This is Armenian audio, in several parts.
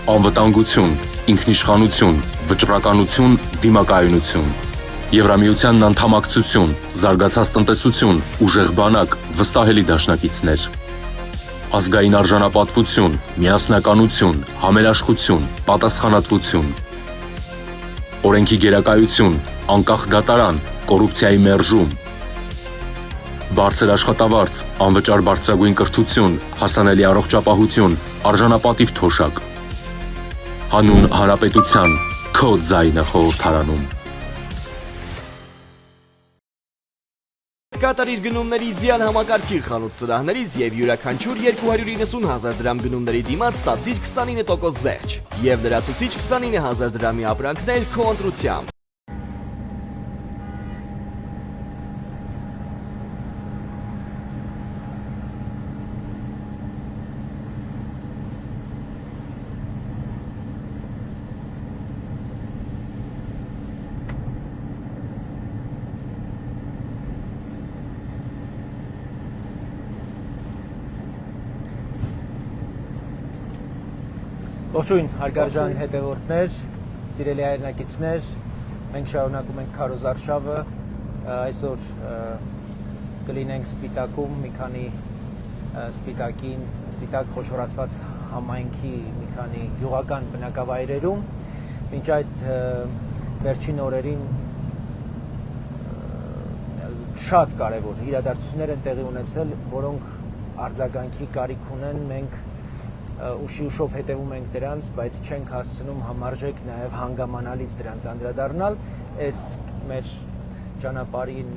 Անվտանգություն, ինքնիշխանություն, վճռականություն, դիմակայունություն։ Եվրամիությանն անդամակցություն, զարգացած տնտեսություն, ուժեղ բանակ, վստահելի դաշնակիցներ։ Ազգային արժանապատվություն, միասնականություն, համերաշխություն, պատասխանատվություն։ Օրենքի գերակայություն, անկախ դատարան, կոռուպցիայի մերժում։ Բարձր աշխատավարձ, անվճար բարձրագույն կրթություն, հասանելի առողջապահություն, արժանապատիվ թոշակ։ Հանուն հանրապետության, քո ձայնը խորհրդարանում։ Կատարիր գնումների իդեալ համակարգիր խանութ սրահներից եւ յուրաքանչյուր 290,000 դրամ գնումների դիմաց ստացիր 29% զեղչ եւ լրացուցիչ 29,000 դրամի ապրանքներ քո ընտրությամբ։ Ողջույն հարգարժան հետևորդներ, սիրելի հայրենակիցներ, մենք շարունակում ենք քարոզարշավը, այսօր կլինենք Սպիտակում մի քանի սպիտակ խոշորացված համայնքի մի քանի գյուղական բնակավայրերում, մինչ այդ վերջին օրերին շատ կարևոր իրադարձություններ են տեղի ունեցել, որոնք արձագանքի կարիք ունեն, մենք ուշով հետևում ենք դրանց, բայց չենք հասցնում համարժեք նաև հանգամանալից դրանց անդրադառնալ, այս մեր ճանապարհին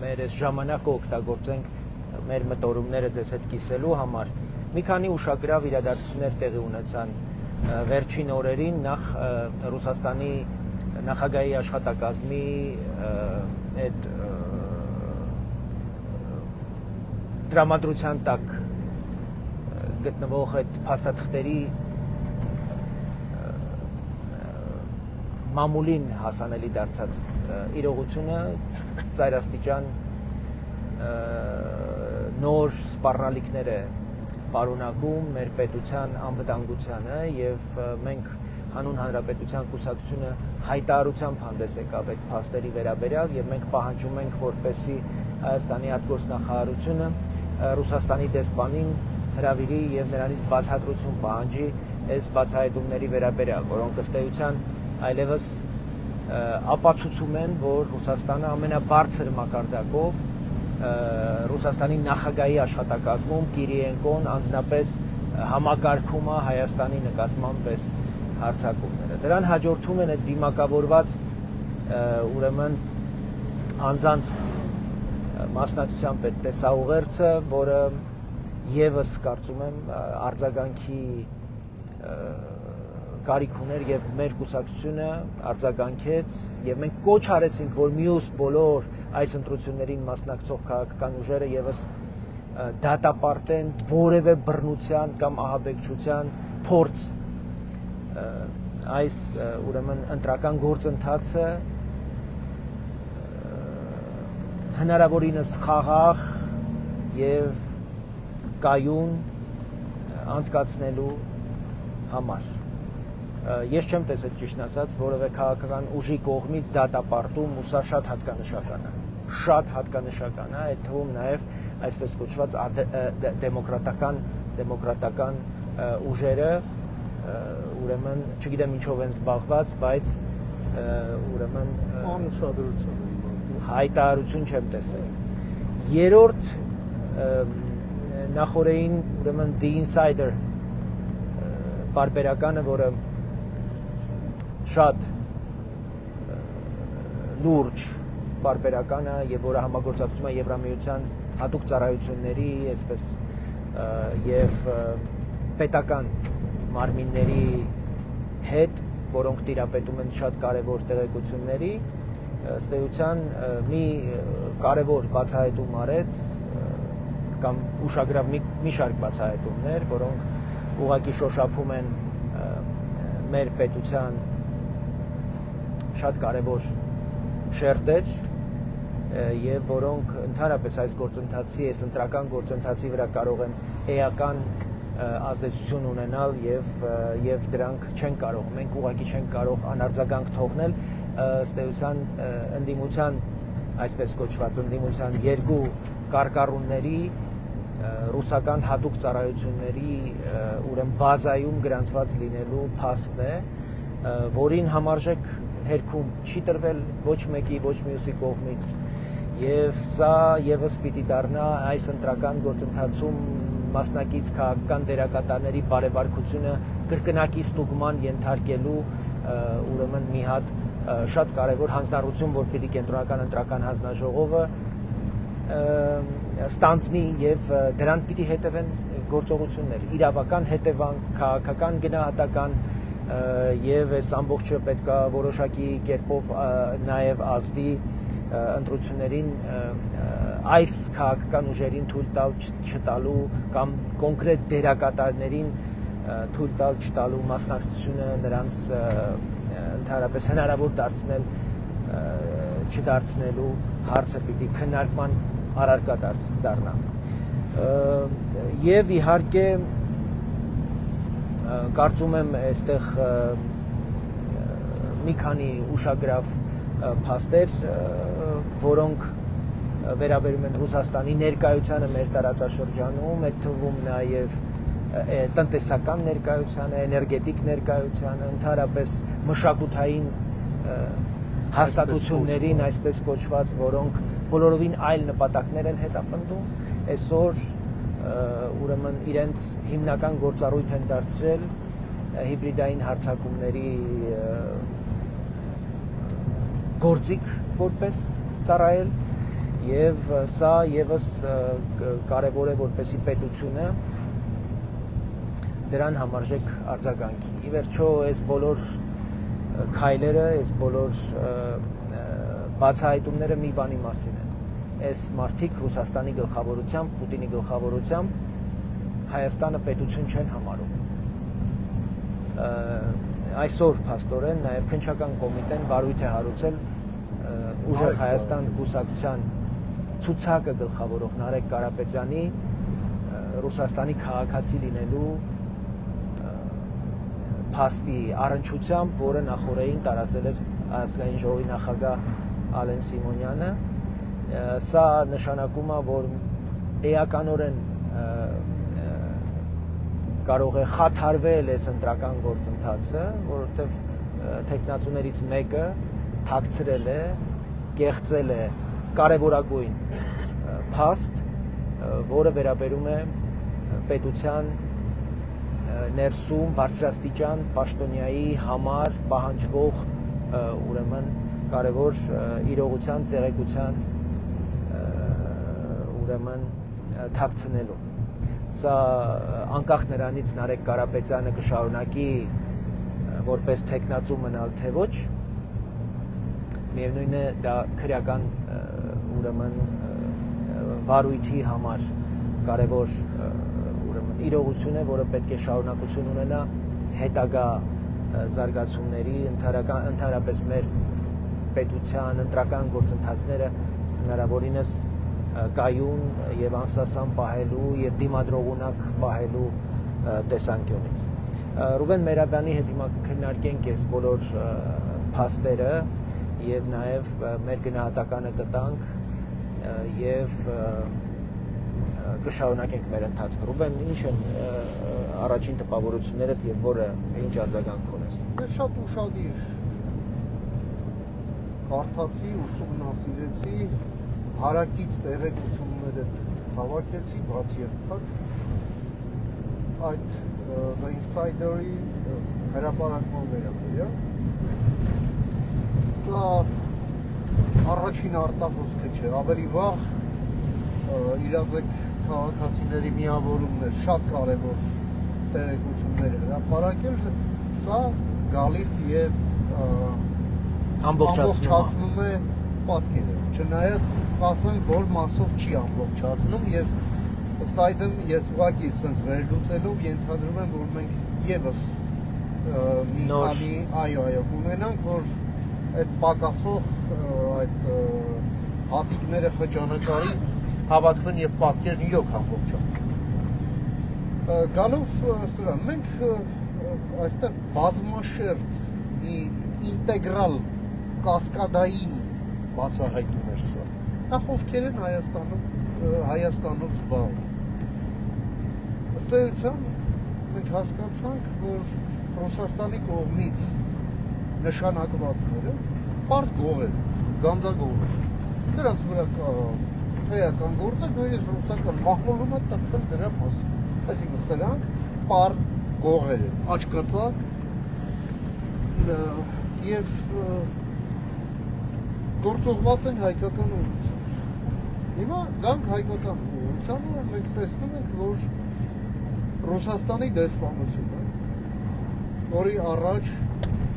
մեր այս ժամանակը օգտագործենք մեր մտորումները ձեզ հետ կիսելու համար։ Մի քանի ուշագրավ իրադարձություններ տեղի ունեցան վերջին օրերին, նախ Ռուսաստանի նախագահի աշխատակազմի այդ տրամադրության տակ գտնվող այդ փաստաթղթերի մամուլին հասանելի դարձած իրողությունը ծայրաստիճան նոր սպառնալիքներ է պարունակում մեր պետության անվտանգությանը եւ մենք հանուն հանրապետության կուսակցությունը հայտարարությամբ հանդես եկավ այդ փաստերի վերաբերյալ եւ մենք պահանջում ենք որպեսզի Հայաստանի արտգործնախարարությունը Ռուսաստանի դեսպանին հրավիրի եւ նրանից բացատրություն պահանջի այս բացահայտումների վերաբերյալ, որոնք ըստ էության այլևս ապացուցում են, որ Ռուսաստանը ամենաբարձր մակարդակով Ռուսաստանի նախագահի աշխատակազմում Կիրիենկոն անձնապես համակարգում է Հայաստանի նկատմամբ այս հարձակումները։ Դրան հաջորդում են այդ դիմակավորված ուրեմն անձանց մասնակցությամբ այդ տեսաուղերձը, որը Եվս կարծում եմ արձագանքի կարիք ուներ եւ մեր կուսակցությունը արձագանքեց եւ մենք կոչ արեցինք, որ մյուս բոլոր այս ընտրություններին մասնակցող քաղաքական ուժերը եւս դատապարտեն որևէ բռնության կամ ահաբեկչության փորձ այս ուրեմն ընտրական գործընթացը հնարավորինս խաղաղ եւ կայուն անցկացնելու համար։ Ես չեմ տեսել ճիշտ ասած որևէ քաղաքական ուժի կողմից դատապարտում ու սա շատ հատկանշական է։ Շատ հատկանշական է, այդ թվում նաև այսպես կոչված դեմոկրատական ուժերը ուրեմն չգիտեմ ինչով են զբաղված, բայց ուրեմն հայտարարություն չեմ տեսել։ Երրորդ նախորդին ուրեմն The Insider պարբերականը, որը շատ լուրջ պարբերական է եւ որը համագործակցում է Եվրամիության հատուկ ծառայությունների, այսպես եւ պետական մարմինների հետ, որոնք տիրապետում են շատ կարևոր տեղեկությունների, ըստ էության մի կարևոր բացահայտում արեց կամ ուշագրավ մի շարք բացահայտումներ, որոնք ուղղակի շոշափում են մեր պետության շատ կարևոր շերտեր եւ որոնք ընդհանրապես այս գործընթացի, այս ընտրական գործընթացի վրա կարող են էական ազդեցություն ունենալ եւ դրանք չեն կարող, մենք ուղղակի չենք կարող անարձագանք թողնել ըստ էության ընդդիմության այսպես կոչված ընդդիմության երկու կարկառունների ռուսական հատուկ ծառայությունների ուրեմն բազայում գրանցված լինելու փաստն է, որին համարժեք հերքում չի տրվել ոչ մեկի, ոչ մյուսի կողմից, եւ սա եւս պիտի դառնա այս ընտրական գործընթացում մասնակից քաղաքական դերակատարների բարեբարկությունը կրկնակի ստուգման ենթարկելու ուրեմն մի հատ շատ կարևոր հանձնառություն, որ պիտի կենտրոնական ընտրական հանձնաժողովը ստանձնի եւ դրան պիտի հետևեն գործողություններ, իրավական հետևանք, քաղաքական գնահատական եւ այս ամբողջը պետքա որոշակի կերպով նաեւ ազդի ընտրություններին այս քաղաքական ուժերին թույլ տալ չտալու կամ կոնկրետ դերակատարներին թույլ տալ չտալու մասնակցությունը նրանց ընդհանրապես հնարավոր դարձնել չդարձնելու հարցը պիտի քննարկման առարկա դառնա եւ իհարկե կարծում եմ այստեղ մի քանի ուշագրավ փաստեր, որոնք վերաբերում են Ռուսաստանի ներկայությանը մեր տարածաշրջանում, այդ թվում նաև տնտեսական ներկայությանը, էներգետիկ ներկայությանը, ընդհանրապես մշակութային հաստատություններին, այսպես կոչված, որոնք բոլորովին այլ նպատակներ են հետապնդում, այսօր ուրեմն իրենց հիմնական գործառույթ են դարձրել հիբրիդային հարձակումների գործիք որպես ծառայել եւ սա եւս կարեւոր է որպեսի պետությունը դրան համարժեք արձագանքի։ Ի վերջո այս բոլոր քայլերը, այս բոլոր բացահայտումները մի բանի մասին են։ Այս մարդիկ Ռուսաստանի գլխավորությամբ, Պուտինի գլխավորությամբ Հայաստանը պետություն չեն համարում։ Այսօր փաստորեն նաև քննչական կոմիտեն բարույթ է հարուցել ուժեղ Հայաստան կուսակցության ցուցակը գլխավորող Նարեկ Կարապետյանի Ռուսաստանի քաղաքացի լինելու փաստի առնչությամբ, որը նախորդին տարածել էր ազգային ժողովի նախագահ Ալեն Սիմոնյանը, սա նշանակում է, որ էականորեն կարող է խաթարվել այս ընտրական գործընթացը, որովհետև թեկնածուներից մեկը թաքցրել է, կեղծել է կարևորագույն փաստ, որը վերաբերում է պետության ներսում բարձրաստիճան պաշտոնյայի համար պահանջվող ուրեմն կարևոր իրողության տեղեկության ուրեմն թաքցնելու։ Սա անկախ նրանից Նարեկ Կարապետյանը կշարունակի որպես թեկնածու մնալ թե ոչ, միևնույն է դա քրեական ուրեմն վարույթի համար կարևոր ուրեմն իրողություն է, որը պետք է շարունակություն ունենա հետագա զարգացումների, ընդհանրապես մեր պետության ընտրական գործընթացները հնարավորինս կայուն եւ անսասան պահելու եւ դիմադրողունակ պահելու տեսանկյունից։ Ռուբեն Մերաբյանի հետ հիմա քննարկենք այս բոլոր փաստերը եւ նաեւ մեր գնահատականը կտանք եւ կշարունակենք մեր ընթացքը։ Ռուբեն, ինչ են առաջին տպավորություններդ եւ որը ինչ արձագանք ունես։ Ես շատ ուշադիր կարդացի, ուսումնասիրեցի, հարակից տեղեկությունները հավաքեցի, բաց եւ փակ այդ The Insider-ի հրապարակման վերաբերյալ։ Սա առաջին արտահոսքը չէ, ավելի վաղ իրազեկ քաղաքացիների միավորումն է շատ կարևոր տեղեկություններ հրապարակել, սա գալիս եւ ամբողջացնում է պատկերը, չնայած ասենք, որ մասով չի ամբողջացնում եւ ըստ այդմ ես ուղղակի սենց վերլուծելով ենթադրում եմ, որ մենք եւս մի քանի այո ունենանք, որ այդ պակասող այդ հատիկները խճանկարի հավաքվեն եւ պատկերն իրոք ամբողջան։ Գալով սրան, մենք այստեղ բազմաշերտ մի ինտեգրալ կասկադային բացահայտում էր սա։ Նախ ովքեր են Հայաստանով զբաղվում։ Ըստ էության մենք հասկացանք, որ Ռուսաստանի կողմից նշանակվածները պարզ գողեր, գանձագողեր։ Դրանց վրա կա քրեական գործ է, նույնիսկ ռուսական մահմոլումը տպվել դրա մասին։ Այսինքն սրանք պարզ գողեր են, աչքածակ եւ գործողված են հայկական ուղղությամբ։ Հիմա գանք հայկական ուղղությանը, մենք տեսնում ենք, որ Ռուսաստանի դեսպանությունը, որի առաջ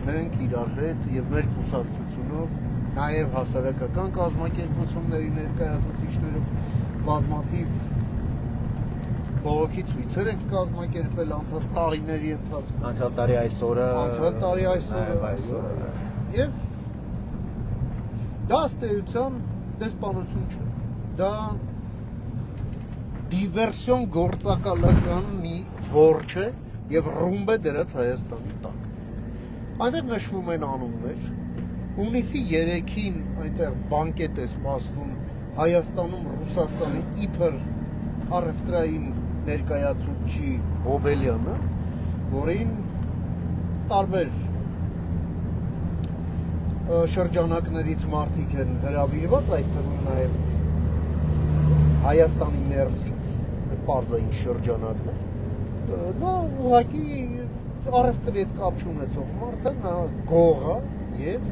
մենք իրար հետ եւ մեր կուսակցությունով, նաեւ հասարակական կազմակերպությունների ներկայացուցիչներով բազմաթիվ բողոքի ցույցեր ենք կազմակերպել անցած տարիների ընթացքում։ Անցյալ տարի այսօրը եւ դա ըստ էության դեսպանություն չէ։ Դա դիվերսիոն գործակալական մի որջ է եւ ռումբ է դրած Հայաստանի տակ։ Այնտեղ նշվում են անուններ։ Հունիսի 3-ին այնտեղ բանկետ է սպասվում Հայաստանում Ռուսաստանի իբր առևտրային ներկայացուցիչ Հոբելյանը, որին տարբեր շրջանակներից մարդիկ են հրավիրված, այդ թվում նաև Հայաստանի ներսից, պարզային շրջանակներ։ Նա ուղղակի առևտրի հետ կապ չունեցող մարդ է, նա գող է եւ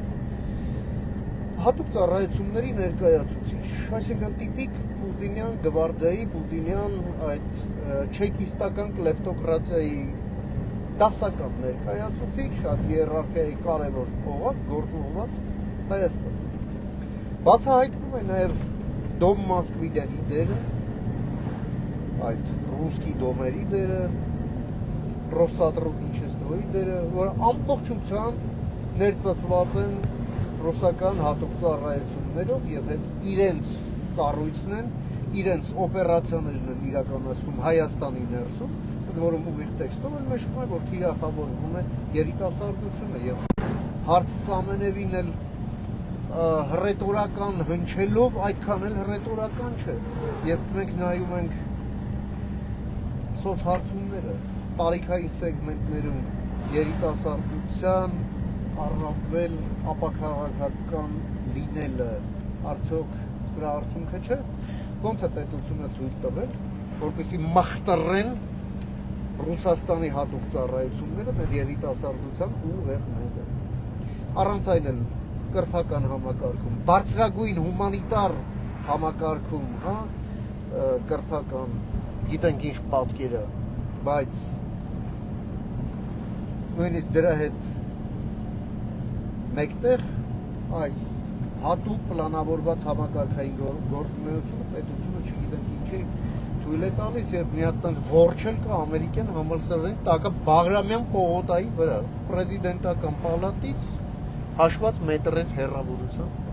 հատուկ ծառայությունների ներկայացուցիչ, այսինքն տիպիկ պուտինյան գվարդիայի, պուտինյան այդ չեկիստական կլեպտոկրատիայի դասական ներկայացուցիչ, շատ հիերարխիայի կարևոր օղակ գործուղված Հայաստան։ Բացահայտվում է նաև Դոմ Մոսկվիդյանի դերը, այդ ռուսկի դոմերի դերը, Ռոսատրուդնիչեստվոյի դերը, որ ամբողջությամբ ներծծված են ռուսական հատուկ ծառայություններով եւ հենց իրենց կառույցն են, իրենց օպերացիաներն են իրականացնում Հայաստանի ներսում, ընդ որում ուղիղ տեքստով էլ նշվում է, որ թիրախավորվում է երիտասարդությունը եւ հարցս ամենևին էլ հռետորական հնչելով այդքան էլ հռետորական չէ։ Երբ մենք նայում ենք սոցհարցումները տարիքային սեգմենտներում երիտասարդության առավել ապաքաղաքական լինելը արդյոք սրա արդյունքը չէ, ոնց է պետությունը թույլ տվել, որպեսզի մախտռեն Ռուսաստանի հատուկ ծառայությունները մեր երիտասարդության ուղեղները։ Առանց այն էլ կրթական համակարգում, բարձրագույն հումանիտար համակարգում, հա, կրթական, գիտենք ինչ պատկերը, բայց նույնիսկ դրա հետ մեկտեղ այս հատուկ պլանավորված համակարգային գործունեությունը պետությունը չգիտեմ ինչի թույլ է տալիս եւ մի հատ տենց որջ էլ կա ամերիկյան համալսարանի տակը Բաղրամյան պողոտայի վրա պրեզիդենտական պալատից հաշված մետրեր հեռավորությամբ։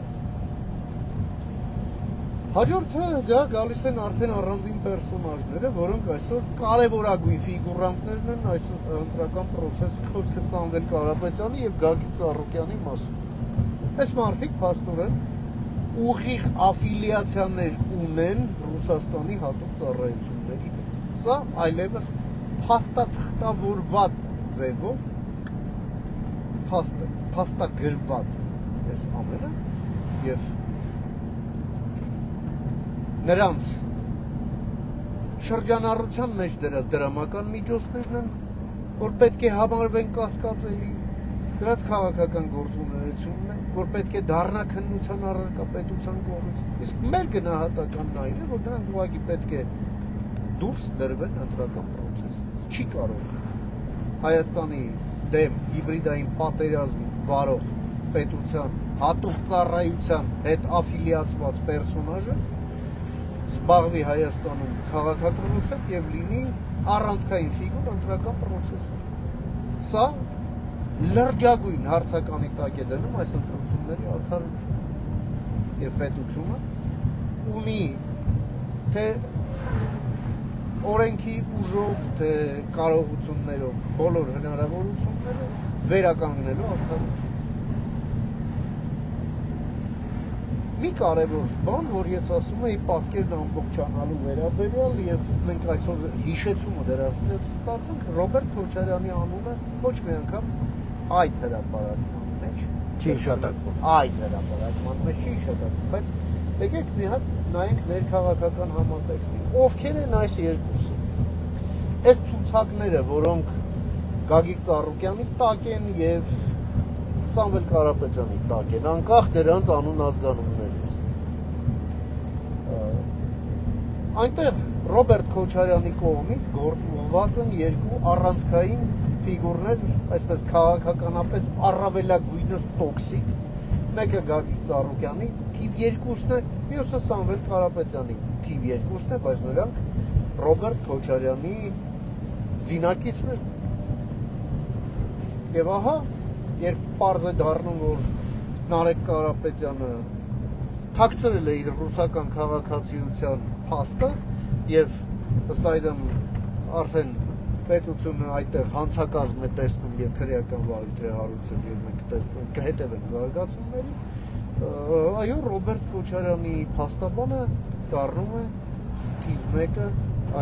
Հաջորդը դա գալիս են արդեն առանձին պերսոնաժները, որոնք այսօր կարևորագույն ֆիգուրանտներն են այս ընտրական process-ի խոսքը Սամվել Կարապետյանի եւ Գագիկ Ծառուկյանի մասին։ Այս մարդիկ փաստորեն ուղիղ աֆիլիացիաներ ունեն Ռուսաստանի հատուկ ծառայությունների հետ։ Սա այլևս փաստաթղթավորված ձևով փաստագրված այս ամենը եւ նրանց շրջանառության մեջ դրած դրամական միջոցներն են, որ պետք է համարվեն կասկածելի, դրանց քաղաքական գործունեությունն է, որ պետք է դառնա քննության առարկա պետության կողմից։ Իսկ մեր գնահատականն այն է, որ դրանք ուղղակի պետք է դուրս դրվեն ընտրական process-ից։ Չի կարող Հայաստանի դեմ հիբրիդային պատերազմ վարող պետության հատուկ ծառայության հետ աֆիլիացված պերսոնաժը զբաղվի Հայաստանում քաղաքականությամբ եւ լինի առանցքային ֆիգուր ընտրական process-ում։ Սա լրջագույն հարցականի տակ է դնում այս ընտրությունների արդարությունը։ Եվ պետությունը ունի թե օրենքի ուժով, թե կարողություններով, բոլոր հնարավորությունները վերականգնելու արդարություն։ Մի կարևոր բան, որ ես ասում եմ, պատկերն ամբողջանալու վերաբերյալ եւ մենք այսօր հիշեցումը դրանց ստացանք, Ռոբերտ Քոչարյանի անունը ոչ մի անգամ այդ հրապարակման մեջ Չի հիշատակվում։ Այդ հրապարակման մեջ չի հիշատակվում, բայց եկեք մի հատ նայենք ներքաղաքական համատեքստին։ Ովքեր են այս երկուսը։ Այս ցուցակները, որոնք Գագիկ Ծառուկյանի տակ են եւ Սամվել Կարապետյանի տակ են, անկախ նրանց անուն ազգանուններից։ Այնտեղ Ռոբերտ Քոչարյանի կողմից գործուղված են երկու առանցքային ֆիգուրներ, այսպես քաղաքականապես առավելագույնս տոքսիկ, մեկը Գագիկ Ծառուկյանի, թիվ 2-ն է, մյուսը Սամվել Կարապետյանի, թիվ 2-ն է, բայց նրանք Ռոբերտ Քոչարյանի զինակիցներ։ Եվ ահա երբ պարզ է դառնում, որ Նարեկ Կարապետյանը թաքցրել է իր ռուսական քաղաքացիության փաստը եւ ըստ այդմ արդեն պետությունը այդտեղ հանցակազմ է տեսնում եւ քրեական վարույթ է հարուցել եւ մենք տեսնում կհետևենք զարգացումներին, այո, Ռոբերտ Քոչարյանի փաստաբանը դառնում է թիվ 1-ը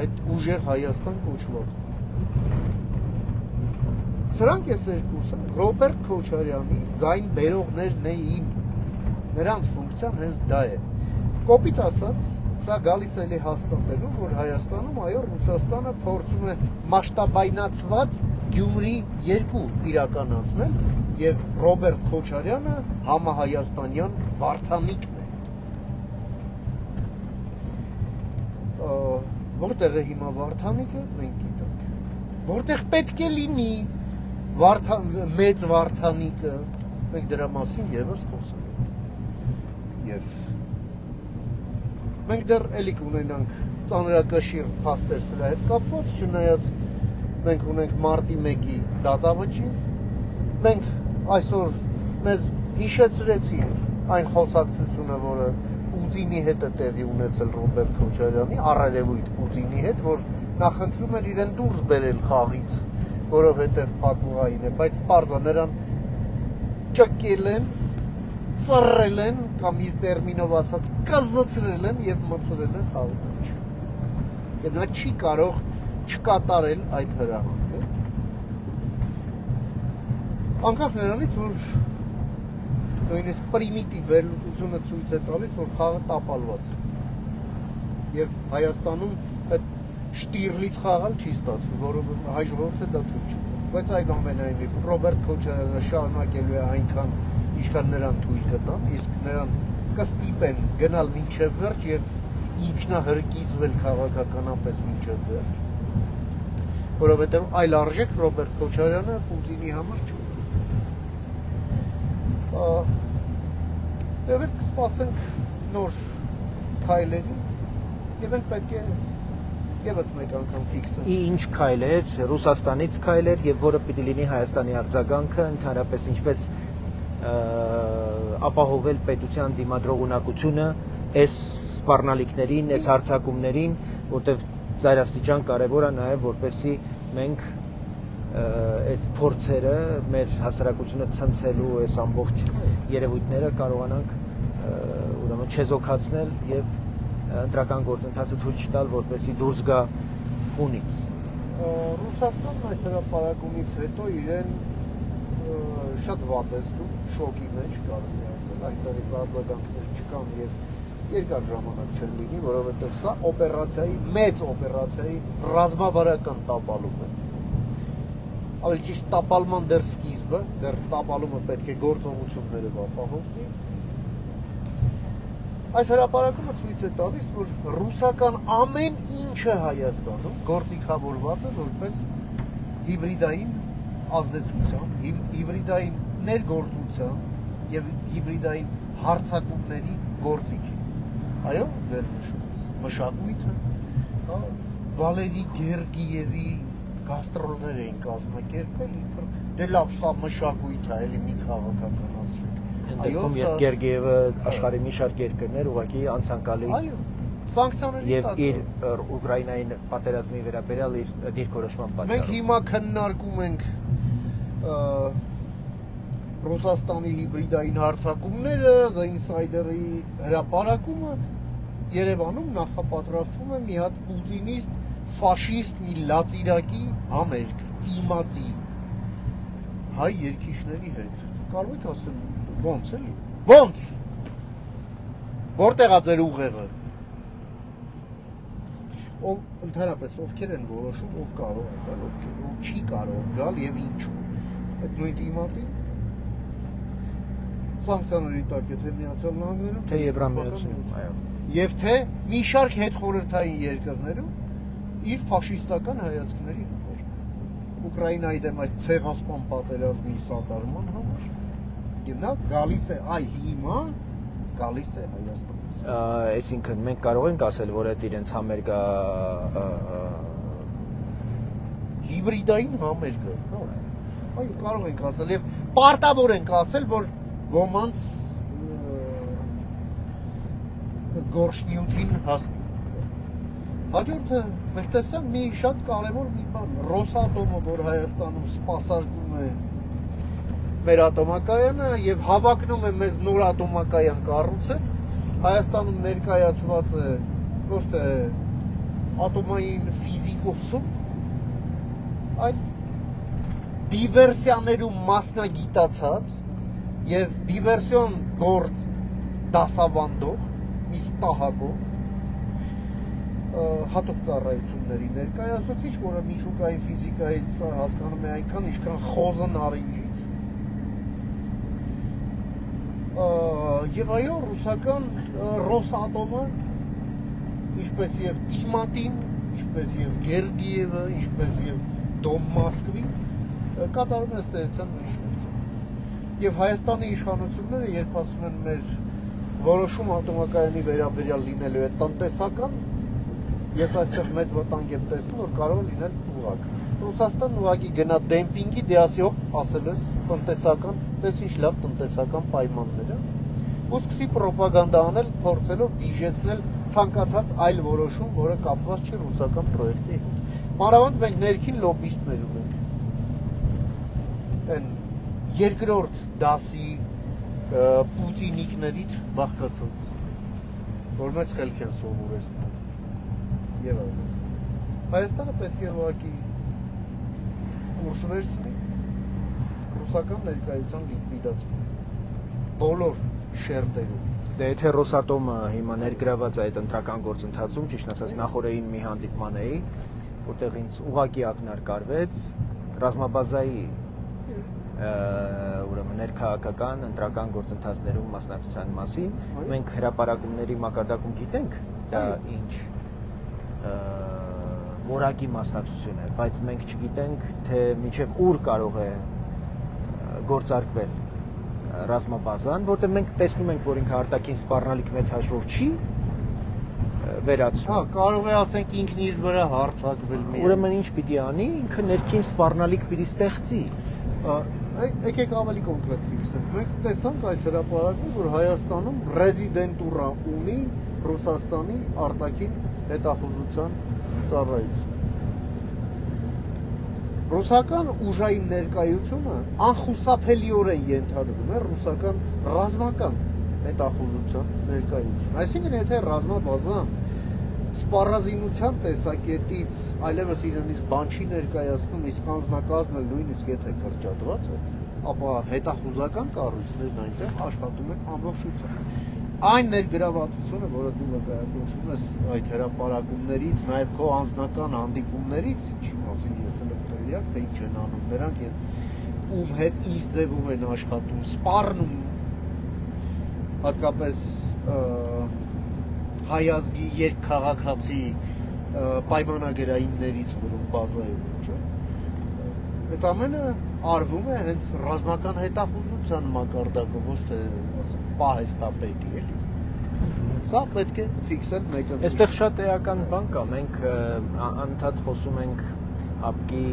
այդ ուժեղ Հայաստան կոչված։ Սրանք ես երկուսը Ռոբերտ Քոչարյանի ձայն բերողներն էին, նրանց ֆունկցիան հենց դա է։ Կոպիտ ասած, սա գալիս է հաստատելու, որ Հայաստանում, այո, Ռուսաստանը փորձում է մասշտաբայնացված Գյումրի 2 իրականացնել եւ Ռոբերտ Քոչարյանը համահայաստանյան Վարդանիկն է։ Որտեղ է հիմա Վարդանիկը, մենք գիտենք։ Որտեղ պետք է լինի մեծ Վարդանիկը, մենք դրա մասին եւս խոսենք։ Եվ մենք դեռ էլի կունենանք ծանրակշիռ փաստեր սրա հետ կապված, չնայած մենք ունենք մարտի 1-ի դատավճիռ, մենք այսօր մեզ հիշեցրեցին այն խոսակցությունը, որը Պուտինի հետ է տեղի ունեցել Ռոբերտ Քոչարյանի, առերևույթ Պուտինի հետ, որ նախընտրում էր իրեն դուրս բերել խաղից, որովհետև փակուղային է, բայց պարզա նրան ճկել են, ծռել են, կամ իր տերմինով ասած կզծրել են եւ մցրել են խաղի մեջ։ Եվ նա չի կարող չկատարել այդ հրահանգը։ Անկախ նրանից, որ նույնիսկ պրիմիտիվ վերլուծությունը ցույց է տալիս, որ խաղը տապալված է։ Եվ Հայաստանում այդ Շտիրլից խաղալ չի ստացվում, որովհետև հայ ժողովուրդը դա թույլ չի տա։ Բայց այնուամենայնիվ Ռոբերտ Քոչարյանը շարունակելու է այնքան, ինչքան նրան թույլ կտան, իսկ նրան կստիպեն գնալ մինչև վերջ եւ ինքնահրկիզվել քաղաքականապես մինչև վերջ, որովհետև այլ արժեք Ռոբերտ Քոչարյանը Պուտինի համար չունի։ Եվ մենք կսպասենք նոր քայլերի եւ մենք պետք է եւս մեկ անգամ ֆիքսը։ Ինչ քայլեր, Ռուսաստանից քայլեր եւ որը պիտի լինի Հայաստանի արձագանքը, ընդհանրապես ինչպես ապահովել պետության դիմադրողունակությունը այս սպառնալիքներին, այս հարձակումներին, որտեղ ծայրաստիճան կարևոր է նաեւ որպեսզի մենք այս փորձերը մեր հասարակությունը ցնցելու այս ամբողջ երևույթները կարողանանք ուրեմն չեզոքացնել եւ ընտրական գործընթացը թույլ չտալ, որպեսզի դուրս գա ունից։ Ռուսաստանն այս հրապարակումից հետո իրեն շատ վատ է զգում, շոկի մեջ կարելի է ասել, այնտեղից արձագանքներ չկան եւ երկար ժամանակ չեն լինի, որովհետեւ սա օպերացիայի, մեծ օպերացիայի ռազմավարական տապալում է։ Ավելի ճիշտ տապալման դեռ սկիզբը, դեռ տապալումը պետք է գործողություններով ապահովի։ Այս հրապարակումը ցույց է տալիս, որ ռուսական ամեն ինչը Հայաստանում գործիքավորված է որպես հիբրիդային ազդեցության, հիբրիդային ներգործության եւ հիբրիդային հարձակումների գործիք է։ Այո, վերնշուց մշակույթը, Վալերի Գերգիևի գաստրոլներ էին կազմակերպել, իբր դե լավ, սա մշակույթ է, էլի մի քաղաքականացրեք։ Այո, երբ Գերգիևը աշխարհի մի շարք երկրներ ուղղակի անցանկալի Սանկցիաների եւ տակ։ իր Ուկրաինային պատերազմի վերաբերյալ իր դիրքորոշման Մենք պատճառով։ հիմա քննարկում ենք Ռուսաստանի հիբրիդային հարձակումները, The Insider-ի հրապարակումը Երևանում նախապատրաստվում է մի հատ պուտինիստ, ֆաշիստ, մի լացիրակի համերգ, ծիմացի հայ երկիշների հետ։ Կարող եք ասել ո՞նց էլի։ Ո՞նց։ Որտեղ է ձեր ուղեղը։ Ով ընդհանրապես ովքեր են որոշում, ով կարող է գալ, ով չի կարող գալ եւ ինչու։ Այդ նույն դիմատի սանկցիաների տակ է թե Միացյալ Նահանգներում, Թե Եվրամիությունում, այո։ եւ թե մի շարք հետխորհրդային երկրներում իր ֆաշիստական հայացքների համար։ Ուկրաինայի դեմ այս ցեղասպան պատերազմի սատարման համար։ Եվ նա գալիս է այ հիմա գալիս է Հայաստանից։ Այսինքն մենք կարող ենք ասել, որ այդ իրենց համերգա հիբրիդային համերգը, այո, կարող ենք ասել եւ պարտավոր ենք ասել, որ ոմանց Գորշնյութին հասնի։ Հաջորդը մենք տեսանք մի շատ կարևոր մի բան, Ռոսատոմը, որ Հայաստանում սպասարկում է մեր ատոմակայանը եւ հավակնում է մեզ նոր ատոմակայան կառուցել, Հայաստանում ներկայացված է ոչ թե ատոմային ֆիզիկոսում, այլ դիվերսիաներում մասնագիտացած եւ դիվերսիոն գործ դասավանդող մի ստահագով հատուկ ծառայությունների ներկայացուցիչ, որը միջուկային ֆիզիկայից հասկանում է այնքան, ինչքան խոզն արինջից։ Եվ այո, ռուսական Ռոսատոմը, ինչպես եւ Տիմատին, ինչպես եւ Գերգիևը, ինչպես եւ Դոմ Մոսկվին կատարում է ստեղծան միջոցը։ Եվ Հայաստանի իշխանությունները, երբ ասում են մեր որոշում ատոմակայանի վերաբերյալ լինելու է տնտեսական, ես այստեղ մեծ վտանգ եմ տեսնում, որ կարող է լինել ուղղակ։ Ռուսաստանն ուղղակի գնա դեմպինգի, դե ասի հոպ, ասել ես տնտեսական, տես ինչ լավ տնտեսական պայմաններ է, ու սկսի պրոպագանդա անել, փորձելով դիժեցնել ցանկացած այլ որոշում, որը կապված չի ռուսական պրոյեկտի հետ։ Մանավանդ մենք ներքին լոբիստներ ունենք։ Այն երկրորդ դասի պուտինիկներից բաղկացած, որ մեզ խելք են սովորեցնում։ Եվ այլն։ Հայաստանը պետք է ուղղակի կուրս վերցնի ռուսական ներկայության լիկվիդացման բոլոր շերտերում։ Դե եթե Ռոսատոմը հիմա ներգրաված է այդ ընտրական գործընթացում, ճիշտ ասած նախորդին մի հանդիպման էի, որտեղ ինձ ուղղակի ակնարկ արվեց ռազմաբազայի ուրեմն ներքաղաքական ընտրական գործընթացներում մասնակցության մասին։ Մենք հրապարակումների մակարդակում գիտենք դա ինչ որակի մասնակցություն է, բայց մենք չգիտենք, թե մինչև ուր կարող է գործարկվել ռազմաբազան, որտեղ մենք տեսնում ենք, որ ինքը արտաքին սպառնալիք մեծ հաշվով չի վերացնում։ Հա, կարող է ասենք ինքն իր վրա հարձակվել մի։ Ուրեմն ինչ պիտի անի, ինքը ներքին սպառնալիք պիտի ստեղծի։ Եկեք ավելի կոնկրետ ֆիքսենք։ Մենք տեսանք այս հրապարակում, որ Հայաստանում ռեզիդենտուրա ունի Ռուսաստանի արտաքին հետախուզության ծառայություն։ Ռուսական ուժային ներկայությունը անխուսափելիորեն ենթադրում է ռուսական ռազմական հետախուզության ներկայություն։ Այսինքն, եթե ռազմաբազան սպառազինության տեսակետից այլևս իրենից բան չի ներկայացնում, իսկ անձնակազմը նույնիսկ եթե կրճատված է, ապա հետախուզական կառույցներն այնտեղ աշխատում են ամբողջությամբ։ Այն ներգրավվածությունը, որը դու նկատում ես այդ հրապարակումներից, նաև քո անձնական հանդիպումներից, ինչի մասին ես էլ եմ տեղյակ, թե ինչ են անում նրանք եւ ում հետ ինչ ձևով են աշխատում, սպառնում հատկապես հայազգի երկքաղաքացի պայմանագրայիններից, որոնք բազայում են, չէ՞։ Այդ ամենը արվում է հենց ռազմական հետախուզության մակարդակով, ոչ թե պահեստապետի, էլի։ Սա պետք է ֆիքսել մեկը։ Այստեղ շատ էական բան կա, մենք անդադ խոսում ենք ԱՊԿ-ի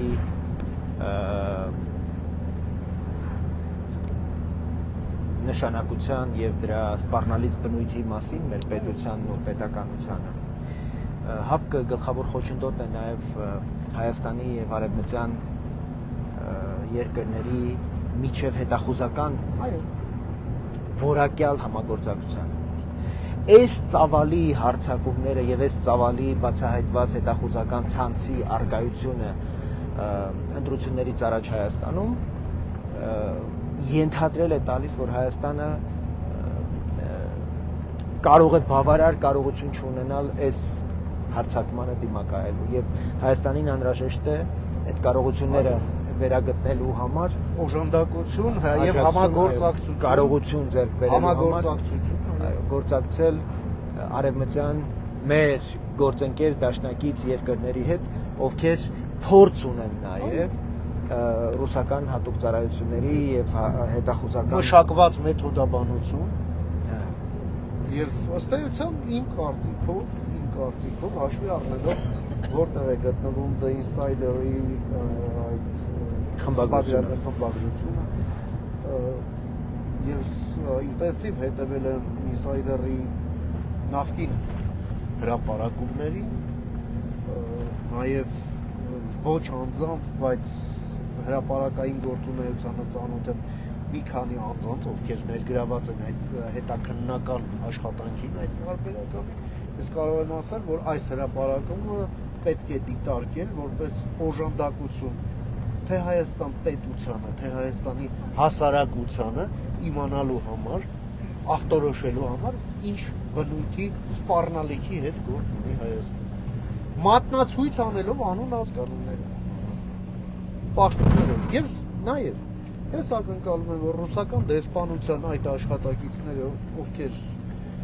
նշանակության եւ դրա սպառնալից բնույթի մասին մեր պետությանն ու պետականությանը։ ՀԱՊԿ-ը գլխավոր խոչընդոտ է նաև Հայաստանի եւ Արևմտյան երկրների միջև հետախուզական որակյալ համագործակցության։ Այս ծավալի հարձակումները եւ այս ծավալի բացահայտված հետախուզական ցանցի արկայությունը ընտրություններից առաջ Հայաստանում ենթադրել է տալիս, որ Հայաստանը կարող է բավարար կարողություն չունենալ այս հարձակմանը դիմակայելու եւ Հայաստանին անհրաժեշտ է այդ կարողությունները վերագտնելու համար օժանդակություն եւ համագործակցություն կարողություն ձեռք բերելու համար համագործակցություն գործակցել արևմտյան մեր գործընկեր դաշնակից երկրների հետ, ովքեր փորձ ունեն նաեւ ռուսական հատուկ ծառայությունների եւ հետախուզական մշակված մեթոդաբանություն եւ ըստ էության իմ կարծիքով հաշվի առնելով որտեղ է գտնվում The Insider-ի այդ խմբագրությունը եւ ինտենսիվ հետեւել եմ Insider-ի նախկին հրապարակումներին նաեւ ոչ անձամբ, բայց հրապարակային գործունեությանը ծանոթ եմ մի քանի անձանց, ովքեր ներգրաված են այդ հետաքննական աշխատանքին այդ հարաբերակամին, ես կարող եմ ասել, որ այս հրապարակումը պետք է դիտարկել որպես օժանդակություն թե Հայաստան պետությանը, թե Հայաստանի հասարակությանը իմանալու համար, ախտորոշելու համար, ինչ բնույթի սպառնալիքի հետ գործ ունի Հայաստանը։ Մատնացույց անելով անուն ազգանունները, պաշտոններով եւ նաեւ ես ակնկալում եմ, որ ռուսական դեսպանության այդ աշխատակիցները, ովքեր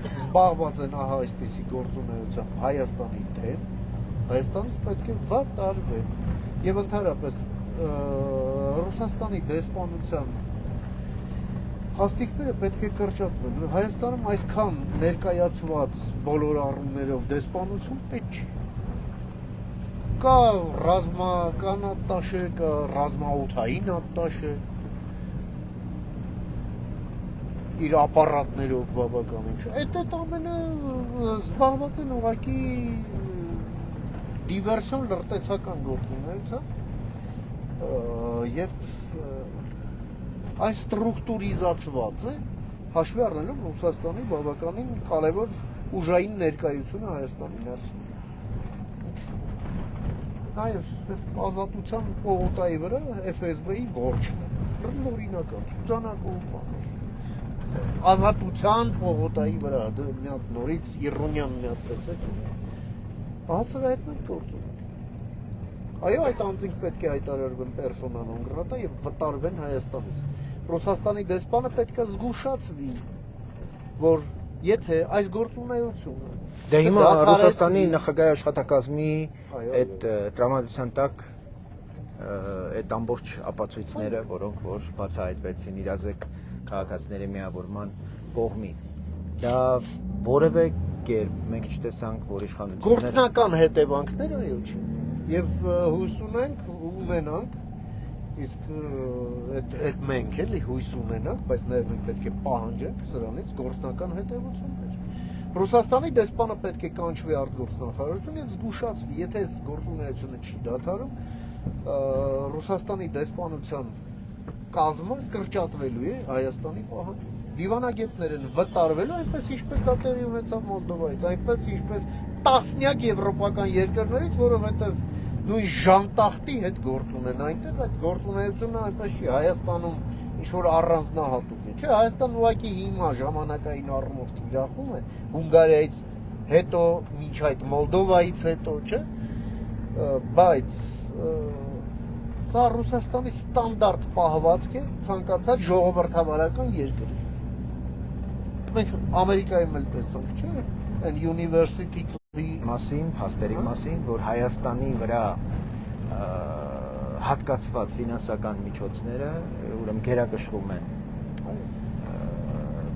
զբաղված են ահա այսպիսի գործունեությամբ Հայաստանի դեմ, Հայաստանից պետք է վատարվեն եւ ընդհանրապես Ռուսաստանի դեսպանության հաստիկները պետք է կրճատվեն։ Հայաստանում այսքան ներկայացված բոլոր առումներով դեսպանություն պետք չի։ Կա ռազմական ատաշե, կա ռազմաօդային ատաշե, իր ապարատներով բավականին չէ։ Այդ ամենը զբաղված են ուղղակի դիվերսիոն լրտեսական գործունեությամբ եւ այս ստրուկտուրիզացված է հաշվի առնելով Ռուսաստանի բավականին կարևոր ուժային ներկայությունը Հայաստանի ներսում։ Նաև ազատության պողոտայի վրա FSB-ի որջն է, նորինական, ցուցանակում ազատության պողոտայի վրա մի հատ նորից Իռունյան մի հատ տեսեք, հասրա հետ մենք գործ ունենք։ Այո, այդ անձինք պետք է հայտարարվեն persona non grata եւ վտարվեն Հայաստանից։ Ռուսաստանի դեսպանը պետք է զգուշացվի, որ եթե այս գործունեությունը Դե հիմա Ռուսաստանի նախագահի աշխատակազմի այդ տրամադրության տակ այդ ամբողջ ապացույցները, որոնք որ բացահայտվեցին իրազեկ քաղաքացիների միավորման կողմից, դա որևէ կերպ մենք չտեսանք, որ իշխանությունները գործնական հետևանքներ այո չի։ Եվ հույս ունենք ունենանք, իսկ այդ մենք էլի հույս ունենանք, բայց նաև մենք պետք է պահանջենք սրանից գործնական հետևություններ։ Ռուսաստանի դեսպանը պետք է կանչվի արտգործնախարարություն եւ զգուշացվի, եթե այս գործունեությունը չի դադարում, Ռուսաստանի դեսպանության կազմը կրճատվելու է Հայաստանի պահանջում։ Դիվանագետներ են վտարվելու, այնպես ինչպես դա տեղի ունեցավ Մոլդովայից, այնպես ինչպես տասնյակ եվրոպական երկրներից, որովհետեւ նույն ժանտախտի հետ գործ ունեն այնտեղ, այդ գործունեությունը այնպես չի Հայաստանում ինչ որ առանձնահատուկ է։ Չէ, Հայաստան ուղղակի հիմա ժամանակային առումով թիրախում է Հունգարիայից հետո, մինչ այդ Մոլդովայից հետո, չէ, բայց սա Ռուսաստանի ստանդարտ պահվածք է ցանկացած ժողովրդավարական երկրի։ Մենք Ամերիկայում էլ տեսանք, չէ, այն university մասին, փաստերի մասին, որ Հայաստանի վրա հատկացված ֆինանսական միջոցները ուրեմն գերակշռում են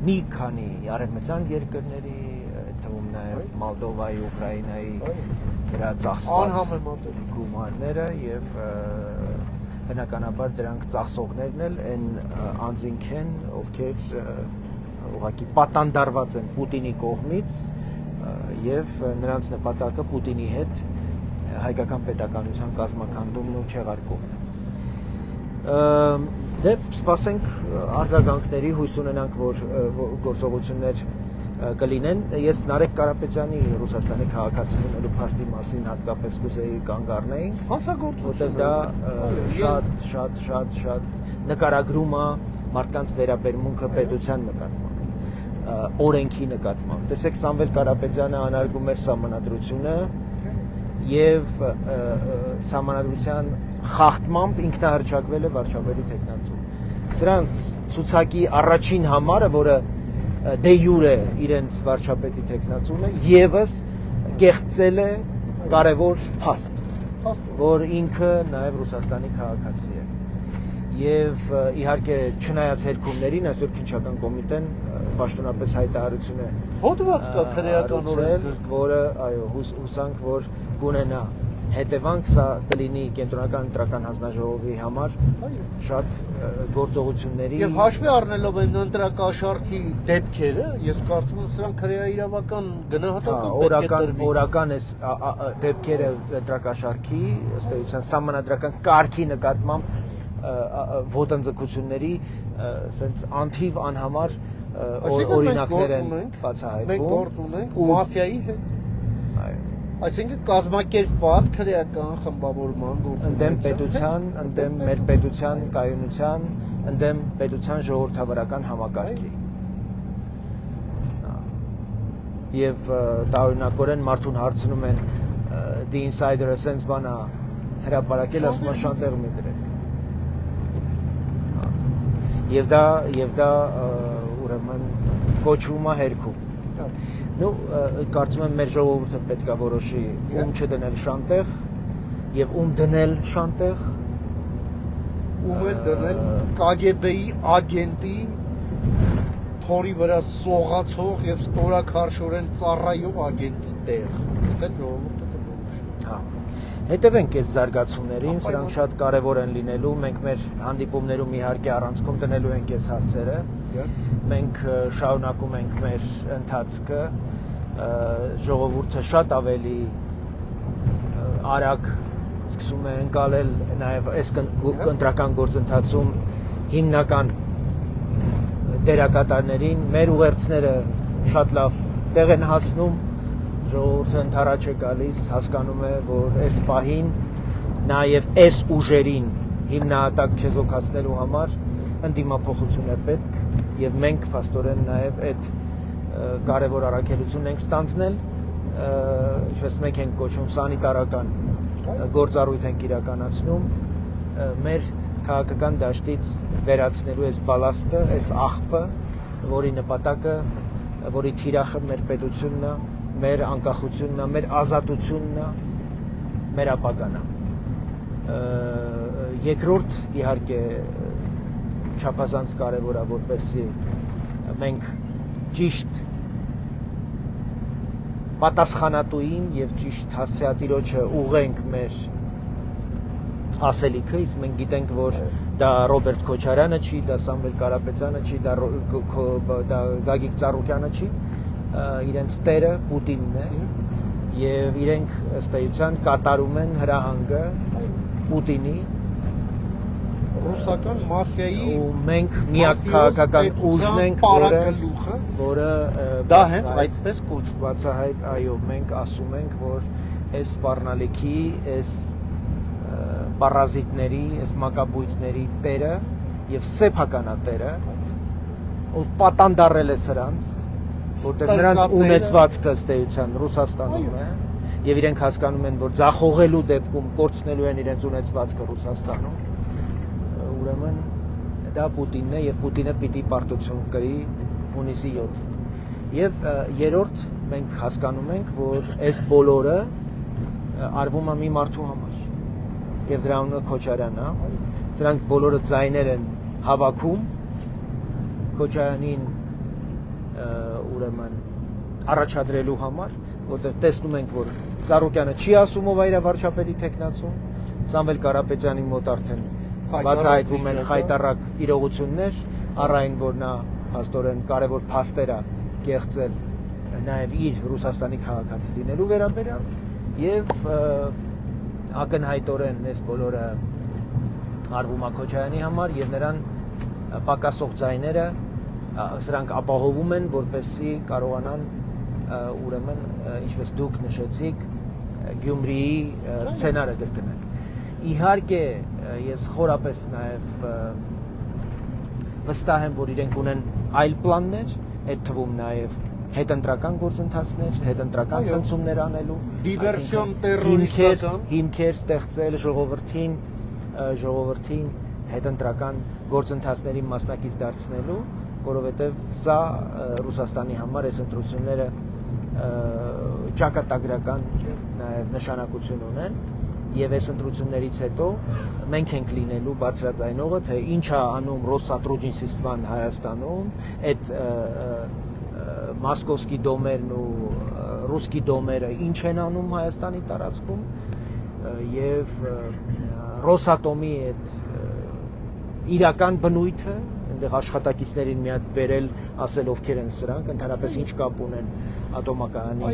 մի քանի արևմտյան երկրների, թվում նաև Մոլդովայի, Ուկրաինայի վրա ծախսված գումարները եւ բնականաբար դրանք ծախսողներն էլ այն անձինք են, ովքեր ուղղակի պատանդարված են Պուտինի կողմից եւ նրանց նպատակը Պուտինի հետ հայկական պետականության կազմակերպումն ու չեղարկումն է։ Դե սպասենք արձագանքների, հույս ունենանք, որ գործողություններ կլինեն։ Ես Նարեկ Կարապետյանի Ռուսաստանի քաղաքացիների փաստի մասին հատկապես կուզեի կանգ առնեինք, որտեղ դա շատ նկարագրում է մարդկանց վերաբերմունքը պետության նկատմամբ, օրենքի նկատմամբ։ Տեսեք, Սամվել Կարապետյանը անարգում էր սահմանադրությունը եւ սահմանադրության խախտմամբ ինքնահռչակվել է վարչապետի տեխնացում։ Սրանց ցուցակի առաջին համարը, որը դե յուրե իրենց վարչապետի տեխնացումը եւս կեղծել է կարևոր փաստ, որ ինքը նաեւ Ռուսաստանի քաղաքացի է։ Եվ իհարկե չնայած հերքումներին, այսօր քննչական կոմիտեն պաշտոնապես հայտարարություն է հոդված կա քրեական օրենսգրքում, որը այո հուսանք, որ կունենա հետևանք, սա կլինի կենտրոնական ընտրական հանձնաժողովի համար շատ գործողությունների եւ հաշվի առնելով այն ընտրակաշառքի դեպքերը, ես կարծում եմ սրանք քրեաիրավական գնահատական օրական էս դեպքերը ընտրակաշառքի ըստ էության սահմանադրական կարգի նկատմամբ ոտնձգությունների ասենց անթիվ անհամար օրինակներ են բացահայտվում։ Մենք գործ ունենք մաֆիայի հետ։ Այո։ Այսինքն կազմակերպված քրեական խմբավորման ընդդեմ պետության, ընդդեմ մեր պետության կայունության, ընդդեմ պետության ժողովրդավարական համակարգի։ Եվ տարօրինակորեն մարդուն հարցնում են The Insider-ը sense բանա հրապարակել, ասում է շանտեղ մի դրեք։ Եվ դա ուրեմն կոչվում է հերքում։ Ну, կարծում եմ մեր ժողովուրդը պետք է որոշի ում չդնել շանտեղ եւ ում դնել շանտեղ, ում էլ դնել KGB-ի ագենտի թորի վրա սողացող եւ ստորաքարշորեն ծառայող ագենտի տեղ։ Դա ժողովուրդը կորոշի։ Հա։ Հետևենք այս զարգացումներին, սրանք շատ կարևոր են լինելու, մենք մեր հանդիպումներում իհարկե առանցքում դնելու ենք այս հարցերը։ Մենք շարունակում ենք մեր ընթացքը, ժողովուրդը շատ ավելի արագ սկսում է ընկալել նաև այս ընտրական գործընթացում հիմնական դերակատարներին, մեր ուղերձները շատ լավ տեղ են հասնում, ժողովուրդը ընդառաջ է գալիս, հասկանում է, որ այս պահին նաև այս ուժերին հիմնահատակ չեզոքացնելու համար ընդդիմափոխություն է պետք եւ մենք փաստորեն նաեւ այդ կարևոր առաքելությունն ենք ստանձնել, ինչպես մենք ենք կոչում սանիտարական գործառույթ ենք իրականացնում մեր քաղաքական դաշտից վերացնելու այս բալաստը, այս աղբը, որի նպատակը, որի թիրախը մեր պետությունն է, մեր անկախությունն է, մեր ազատությունն է, մեր ապագան է։ Երկրորդ իհարկե չափազանց կարևոր է, որպեսզի մենք ճիշտ պատասխանատուին եւ ճիշտ հասցեատիրոջը ուղենք մեր ասելիքը, իսկ մենք գիտենք, որ դա Ռոբերտ Քոչարյանը չի, դա Սամվել Կարապետյանը չի, դա Գագիկ Ծառուկյանը չի, իրենց տերը Պուտինն է եւ իրենք ըստ էության կատարում են հրահանգը Պուտինի ռուսական մաֆիայի ու մենք միակ քաղաքական ուժն ենք, որը դա հենց այդպես կոչվում է։ Բացահայտ, այո, մենք ասում ենք, որ այս սպառնալիքի, այս պարազիտների, այս մակաբույծների տերը եւ սեփականատերը, ով պատանդարել է սրանց, որտեղ նրանց ունեցվածքը ըստ էության Ռուսաստանում է եւ իրենք հասկանում են, որ ձախողելու դեպքում կորցնելու են իրենց ունեցվածքը Ռուսաստանում, ուրեմն դա Պուտինն է եւ Պուտինը պիտի պարտություն կրի հունիսի 7-ին։ Եվ երրորդ մենք հասկանում ենք, որ այս բոլորը արվում է մի մարդու համար եւ դրա անունը Քոչարյանն է։ Սրանք բոլորը ձայներ են հավաքում Քոչարյանին ուրեմն առաջադրելու համար, որտեղ տեսնում ենք, որ Ծառուկյանը չի ասում ով է իր վարչապետի տեխնացում, Սամվել Կարապետյանի մոտ արդեն բացահայտվում են խայտառակ իրողություններ, առ այն որ նա փաստորեն կարևոր փաստեր է կեղծել նաև իր Ռուսաստանի քաղաքացի լինելու վերաբերյալ եւ ակնհայտորեն այս բոլորը Արվում Աքոչյանի համար եւ նրան պակասող ձայները սրանք ապահովում են, որպեսզի կարողանան ուրեմն ինչպես դուք նշեցիք Գյումրիի սցենարը կրկնել։ Իհարկե ես խորապես նաև վստահ եմ, որ իրենք ունեն այլ պլաններ, այդ թվում նաև հետընտրական գործընթացներ, հետընտրական ցնցումներ անելու, դիվերսիոն տերորիստական հիմքեր ստեղծել ժողովրդին հետընտրական գործընթացների մասնակից դարձնելու, որովհետև սա Ռուսաստանի համար այս ընտրությունները ճակատագրական նաև նշանակություն ունեն եւ այս ընտրություններից հետո մենք ենք լինելու բարձրաձայնողը, թե ինչ է անում Ռոսատրուջինստվան Հայաստանում, այդ մոսկովսկի դոմերն ու ռուսկի դոմերը ինչ են անում Հայաստանի տարածքում եւ Ռոսատոմի այդ իրական բնույթը, այնտեղ աշխատակիցներին մի հատ բերել, ասել ովքեր են սրանք, ընդհանրապես ինչ կապ ունեն ատոմակայանի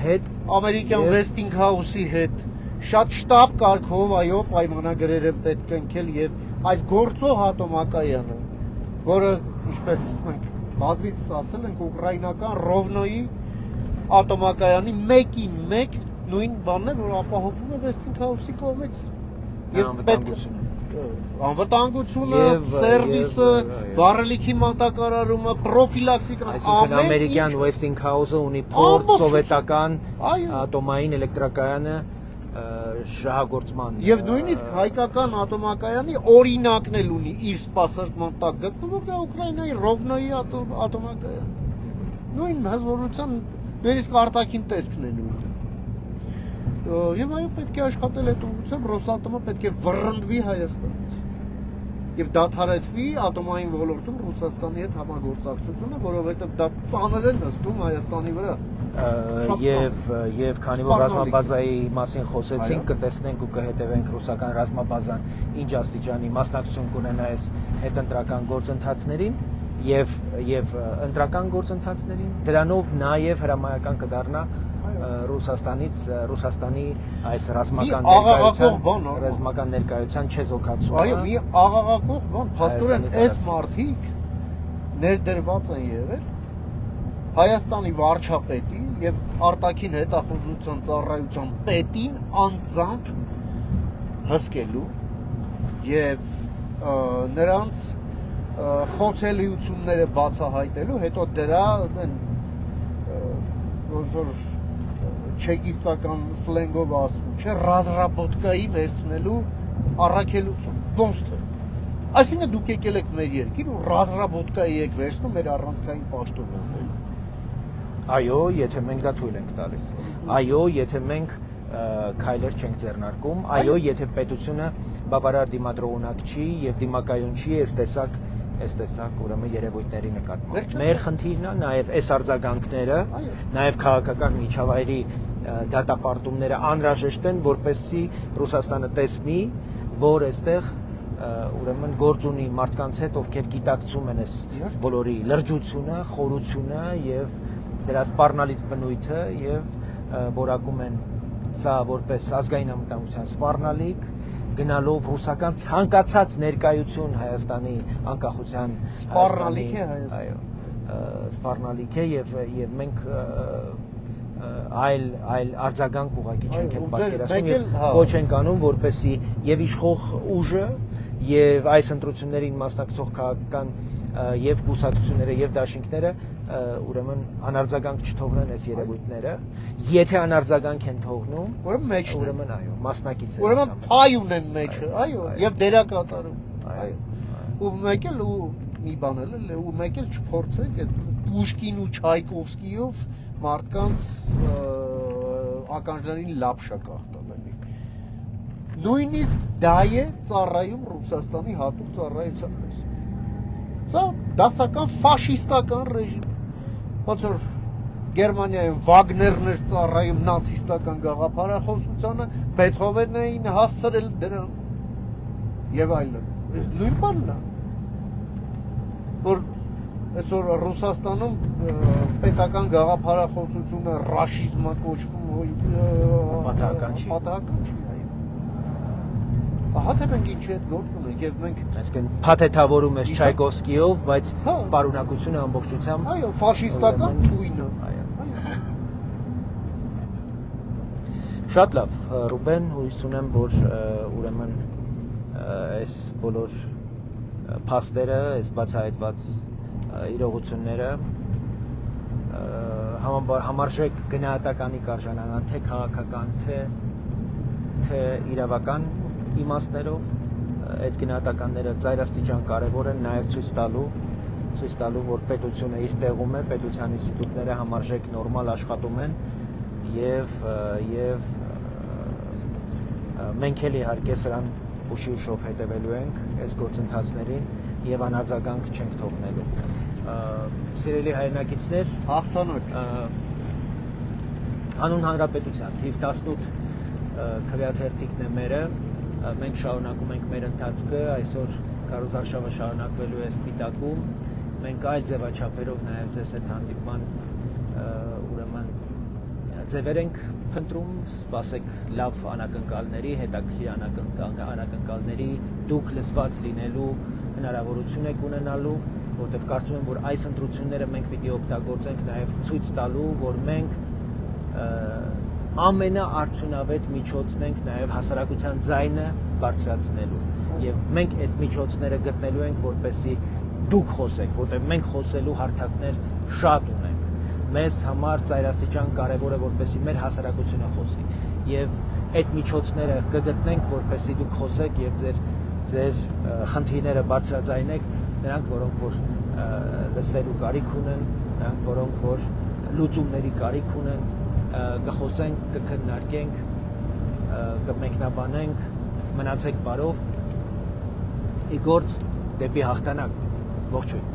հետ, ամերիկյան Westinghouse-ի հետ շատ շտապ կարգով այո պայմանագրեր են պետք ընկել եւ այս գործող ատոմակայանը, որը ինչպես մենք բազմիցս ասել ենք ուկրաինական Ռովնոյի ատոմակայանի 1-ին 1 նույն բանն է, որ ապահովում է Westinghouse-ի կողմից անվտանգությունը, սերվիսը, վառելիքի մատակարարումը, պրոֆիլակտիկան, այսինքն ամերիկյան Westinghouse-ը ունի փորձ սովետական ատոմային էլեկտրակայանը շահագործման եւ նույնիսկ հայկական ատոմակայանի օրինակն էլ ունի իր սպասարկման տակ գտնվող դա Ուկրաինայի Ռովնոյի ատոմակայան նույն հզորության նույնիսկ արտաքին տեսքն են ունի եւ այո պետք է աշխատել այդ ուղղությամբ Ռոսատոմը պետք է վռնդվի Հայաստանից եւ դադարեցվի ատոմային ոլորտում Ռուսաստանի հետ համագործակցությունը, որովհետեւ դա ծանր է նստում Հայաստանի վրա եւ քանի որ ռազմաբազայի մասին խոսեցինք, կտեսնենք ու կհետևենք ռուսական ռազմաբազան ինչ աստիճանի մասնակցություն կունենա այս հետընտրական գործընթացներին եւ ընտրական գործընթացներին, դրանով նաեւ հրամայական կդառնա Ռուսաստանի այս ռազմական ներկայության չեզոքացումը։ Այո, մի աղաղակող բան, փաստորեն այս մարդիկ ներդրված են եղել Հայաստանի վարչապետի եւ արտաքին հետախուզության ծառայության պետին անձամբ հսկելու եւ նրանց խոցելիությունները բացահայտելու, հետո դրա ոնց որ չեկիստական սլենգով ասում, չէ, ռազրաբոտկայի վերցնելու առաքելություն, ոնց այսինքն դուք եկել եք մեր երկիր ու ռազրաբոտկայի եք վերցնում մեր առանցքային պաշտոնը։ Այո, եթե մենք դա թույլ ենք տալիս։ Այո, եթե մենք քայլեր չենք ձեռնարկում, այո, եթե պետությունը բավարար դիմադրողունակ չի եւ դիմակայուն չի այս տեսակ ուրեմն երևույթների նկատմամբ։ Մեր խնդիրն է նաեւ այս արձագանքները, նաեւ քաղաքական միջավայրի դատապարտումները անհրաժեշտ են, որպեսզի Ռուսաստանը տեսնի, որ այստեղ ուրեմն գործ ունի մարդկանց հետ, ովքեր գիտակցում են այս բոլորի լրջությունը, խորությունը եւ դրա սպառնալից բնույթը եւ որակում են սա որպես ազգային անվտանգության սպառնալիք, գնալով ռուսական ցանկացած ներկայություն Հայաստանի անկախության սպառնալիք է Հայաստան։ Այո, սպառնալիք է եւ մենք այլ արձագանք ուղղակի չենք պատկերացնում եւ ոչ ենք անում, որպեսզի եւ իշխող ուժը եւ այս ընտրություններին մասնակցող քաղաքական եւ կուսակցությունները եւ դաշինքները ուրեմն անարձագանք չթողնեն այս երևույթները, եթե անարձագանք են թողնում, ուրեմն այո, մասնակից են։ Ուրեմն փայ ունեն մեջը, այո, եւ դերակատարում, այո։ Ու մեկ էլ ու մի բան էլ ու մեկ էլ չփորձեք այդ Պուշկին ու Չայկովսկիով մարդկանց ականջներին լապշա կախտալի։ Նույնիսկ դա է ծառայում Ռուսաստանի հատուկ ծառայության պես։ Սա դասական ֆաշիստական ռեժիմ։ Ոնց որ Գերմանիայում Վագներն էր ծառայում նացիստական գաղափարախոսությանը, Բեթհովենն էին հասցրել դրան եւ այլն։ Նույն բանն է։ Որ այսօր Ռուսաստանում պետական գաղափարախոսությունը ռաշիզմա կոչվում, Պատահական չի։ Պատահական չի, այո։ Ահա թե մենք ինչի հետ գործ ունենք եւ մենք Այսինքն փաթեթավորում ես Չայկովսկիով, բայց Հա։ պարունակությունը ամբողջությամբ այո, ֆաշիստական թույնը։ Այո։ Այո։ Շատ լավ, Ռուբեն, հույս ունեմ, որ ուրեմն այս բոլոր փաստերը, այս բացահայտված իրողությունները համարժեք գնահատականի կարժանանան թե քաղաքական, թե իրավական իմաստներով, այդ գնահատականները ծայրաստիճան կարևոր են նաև ցույց տալու, որ պետությունը իր տեղում է, պետության ինստիտուտները համարժեք նորմալ աշխատում են եւ մենք էլ իհարկե սրան ուշի-ուշով հետևելու ենք այս գործընթացներին եւ անարձագանք չենք թողնելու։ Սիրելի հայրենակիցներ, Հաղթանակ։ Հանուն Հանրապետության թիվ 18 քվեաթերթիկն է մերը, մենք շարունակում ենք մեր ընթացքը, այսօր քարոզարշավը շարունակվելու է Սպիտակում, մենք այլ ձևաչափերով նաև ձեզ հետ հանդիպման ուրեմն ձևեր ենք փնտրում, սպասեք լավ անակնկալների, հետաքրքիր անակնկալների, դուք լսված լինելու հնարավորություն եք ունենալու, որտեղ կարծում եմ, որ այս ընտրությունները մենք պիտի օգտագործենք նաև ցույց տալու, որ մենք ամենաարդյունավետ միջոցն ենք նաև հասարակության ձայնը բարձրացնելու եւ մենք այդ միջոցները գտնելու ենք, որպեսզի դուք խոսեք, որտեղ մենք խոսելու հարթակներ շատ ունենք։ Մեզ համար ծայրաստիճան կարևոր է, որպեսզի մեր հասարակությունը խոսի եւ այդ միջոցները կգտնենք, որպեսզի դուք խոսեք եւ ձեր խնդիրները բարձրաձայնեք, նրանք, որոնք որ լսվելու կարիք ունեն, նրանք, որոնք որ լուծումների կարիք ունեն, կխոսենք, կքննարկենք, կմեկնաբանենք, մնացեք բարով, ի գործ դեպի հաղթանակ, ողջույն։